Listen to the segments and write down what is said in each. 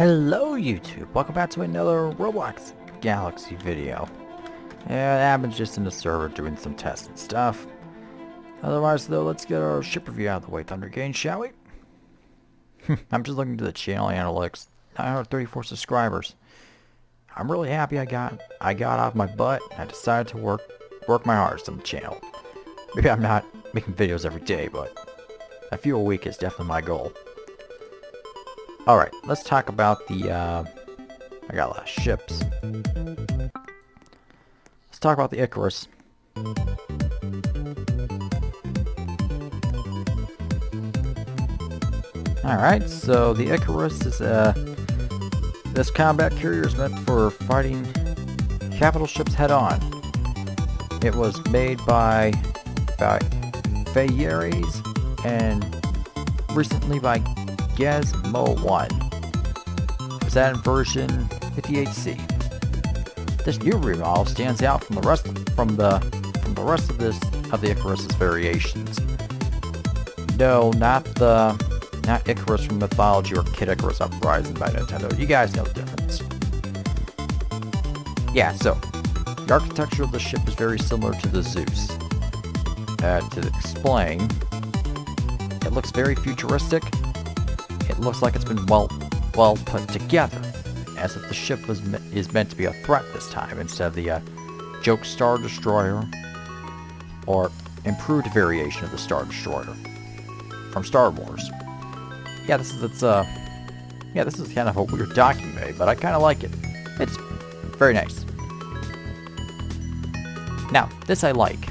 Hello YouTube, welcome back to another Roblox Galaxy video. Yeah, I've been just in the server doing some tests and stuff. Otherwise though, let's get our ship review out of the way, ThunderJimmy, shall we? I'm just looking to the channel analytics, 934 subscribers. I'm really happy I got off my butt and I decided to work my hardest on the channel. Maybe I'm not making videos every day, but a few a week is definitely my goal. Alright, let's talk about the, I got a lot of ships. Let's talk about the Icarus. Alright, so the Icarus is, this combat carrier is meant for fighting capital ships head-on. It was made by Valkyries and recently by Gizmo 1. It was that in version 58C. This new remodel stands out from the rest of the Icarus's variations. No, not Icarus from Mythology or Kid Icarus Uprising by Nintendo. You guys know the difference. Yeah, so the architecture of the ship is very similar to the Zeus. To explain, it looks very futuristic. It looks like it's been well put together, as if the ship is meant to be a threat this time instead of the joke Star Destroyer or improved variation of the Star Destroyer from Star Wars. Yeah, this is kind of a weird docking bay, but I kind of like it. It's very nice. Now, this I like.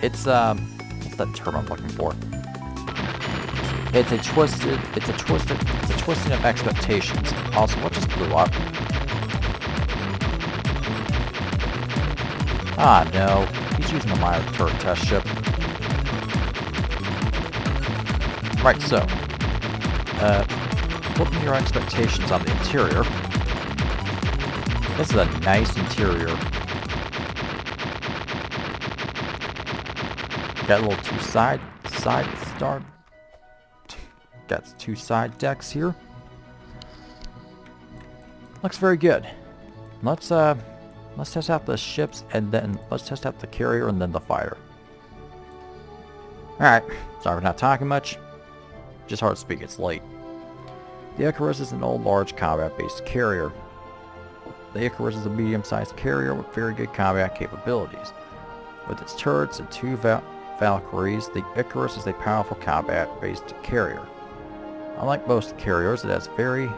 It's what's that term I'm looking for? It's a twisting of expectations. Also, what just blew up? Ah, no. He's using a minor turret test ship. Right, so. Looking at your expectations on the interior. This is a nice interior. Got a little got two side decks here. Looks very good. Let's test out the ships and then let's test out the carrier and then the fighter. Alright, sorry for not talking much. Just hard to speak, it's late. The Icarus is an old large combat-based carrier. The Icarus is a medium-sized carrier with very good combat capabilities. With its turrets and two Valkyries, the Icarus is a powerful combat-based carrier. Unlike most carriers, it has very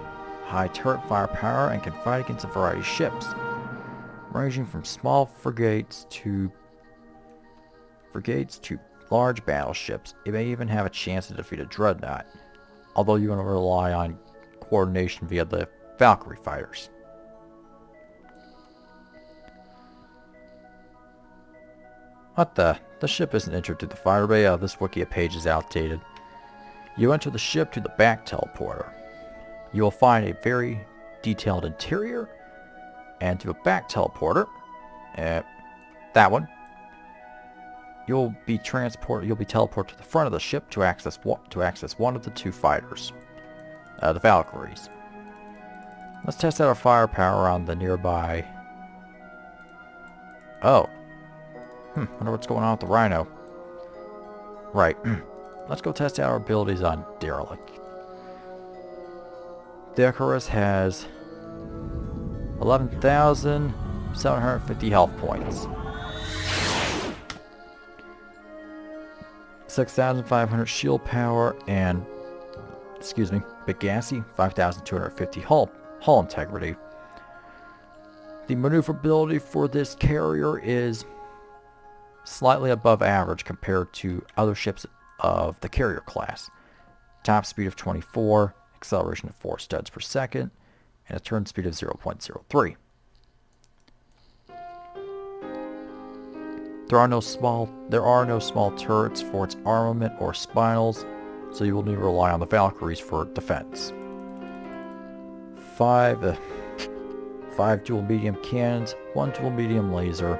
high turret firepower and can fight against a variety of ships, ranging from small frigates to large battleships. It may even have a chance to defeat a dreadnought, although you're going to rely on coordination via the Valkyrie fighters. What the? The ship isn't entered to the fighter bay. This Wikia page is outdated. You enter the ship to the back teleporter. You will find a very detailed interior, and to a back teleporter, that one, you'll be teleported to the front of the ship to access one of the two fighters, the Valkyries. Let's test out our firepower on the nearby. Oh. Wonder what's going on with the Rhino. Right. Let's go test out our abilities on Derelict. The Icarus has 11,750 health points. 6,500 shield power and, Big Gassy, 5,250 hull integrity. The maneuverability for this carrier is slightly above average compared to other ships of the carrier class. Top speed of 24, acceleration of 4 studs per second, and a turn speed of 0.03. There are no small turrets for its armament or spinals, so you will need to rely on the Valkyries for defense. 5 dual medium cannons, 1 dual medium laser,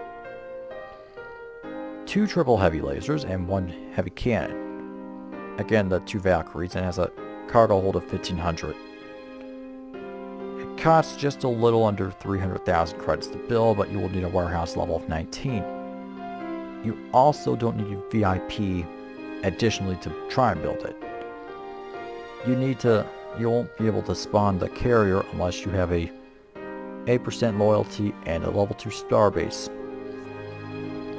2 triple heavy lasers, and 1 heavy cannon. Again, the 2 Valkyries, and has a cargo hold of 1,500. costs just a little under 300,000 credits to build, but you will need a warehouse level of 19. You also don't need a VIP additionally to try and build it. You won't be able to spawn the carrier unless you have a 8% loyalty and a level 2 star base.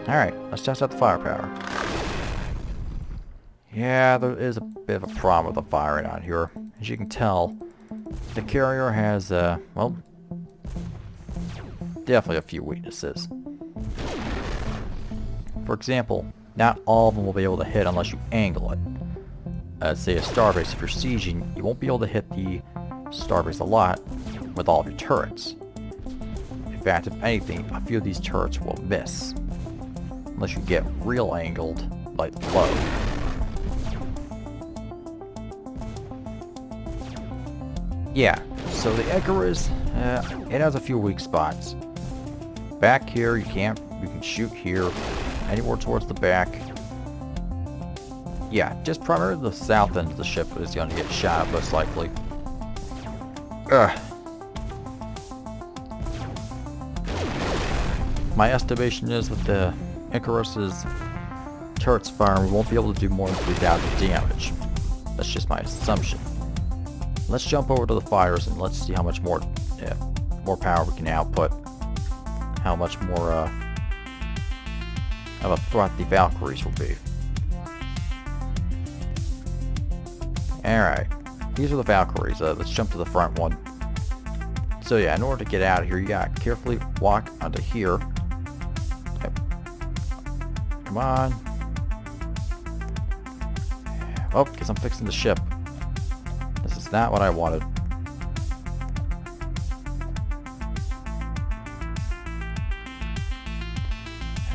Alright, let's test out the firepower. Yeah, there is a bit of a problem with the firing on here. As you can tell, the carrier has, well, definitely a few weaknesses. For example, not all of them will be able to hit unless you angle it. Say a starbase, if you're sieging, you won't be able to hit the starbase a lot with all of your turrets. In fact, if anything, a few of these turrets will miss. Unless you get real angled, like below. Yeah, so the Icarus, it has a few weak spots. Back here, you can shoot here, anywhere towards the back. Yeah, just primarily the south end of the ship is going to get shot most likely. Ugh. My estimation is with the Icarus's turrets firing, we won't be able to do more than 3,000 damage. That's just my assumption. Let's jump over to the fires and let's see how much more power we can output. How much more of a threat the Valkyries will be. Alright, these are the Valkyries. Let's jump to the front one. So yeah, in order to get out of here, you gotta carefully walk onto here. Okay. Come on. Oh, guess I'm fixing the ship. This is not what I wanted.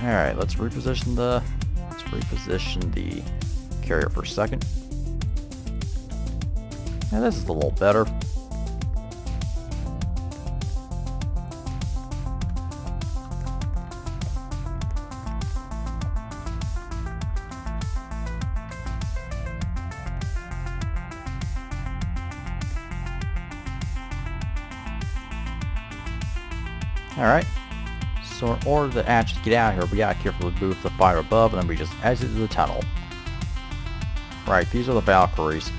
Alright, let's reposition the carrier for a second. Yeah, this is a little better. Alright, so in order to actually get out of here, we gotta carefully move the fire above, and then we just exit the tunnel. Right, these are the Valkyries.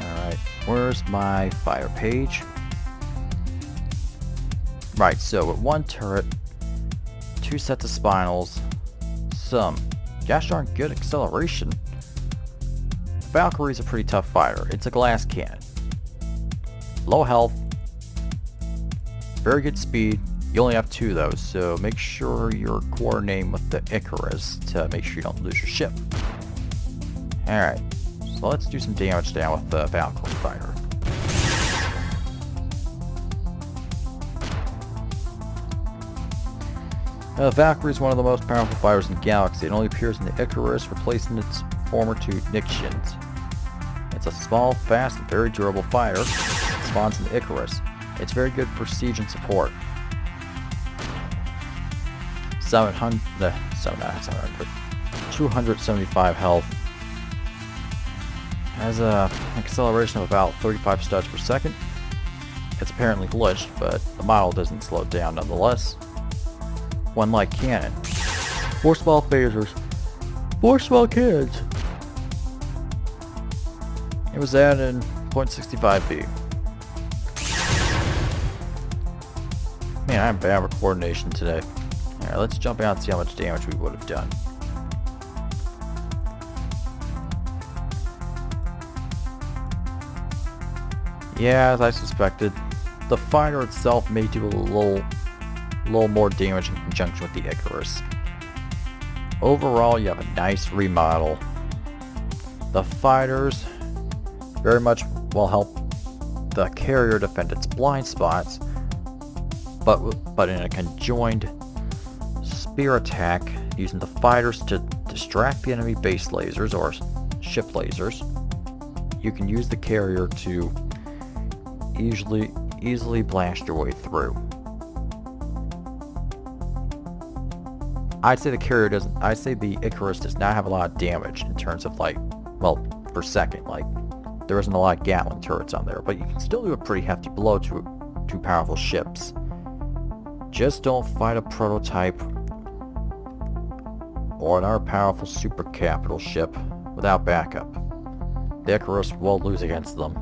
Alright, where's my fire page? Right, so with one turret, 2 sets of spinals, some gosh darn good acceleration. Valkyrie's a pretty tough fighter. It's a glass cannon. Low health. Very good speed. You only have 2 though, so make sure you're coordinating with the Icarus to make sure you don't lose your ship. Alright, so let's do some damage down with the Valkyrie fighter. Valkyrie is one of the most powerful fighters in the galaxy. It only appears in the Icarus, replacing its former 2 Nixians. It's a small, fast, and very durable fighter. It spawns in the Icarus. It's very good for siege and support. 275 health. Has an acceleration of about 35 studs per second. It's apparently glitched, but the model doesn't slow down nonetheless. One light cannon. 4 small phasers. 4 small cannons. It was added in 0.65B. Man, I'm bad with coordination today. Alright, let's jump out and see how much damage we would have done. Yeah, as I suspected, the fighter itself may do a little more damage in conjunction with the Icarus. Overall, you have a nice remodel. The fighters very much will help the carrier defend its blind spots, but in a conjoined spear attack, using the fighters to distract the enemy base lasers or ship lasers, you can use the carrier to easily blast your way through. I'd say the Icarus does not have a lot of damage in terms of, like, well, per second. Like, there isn't a lot of Gatling turrets on there, but you can still do a pretty hefty blow to two powerful ships. Just don't fight a prototype or another powerful super capital ship without backup. The Icarus will lose against them.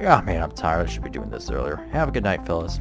Yeah, man, I'm tired. I should be doing this earlier. Have a good night, fellas.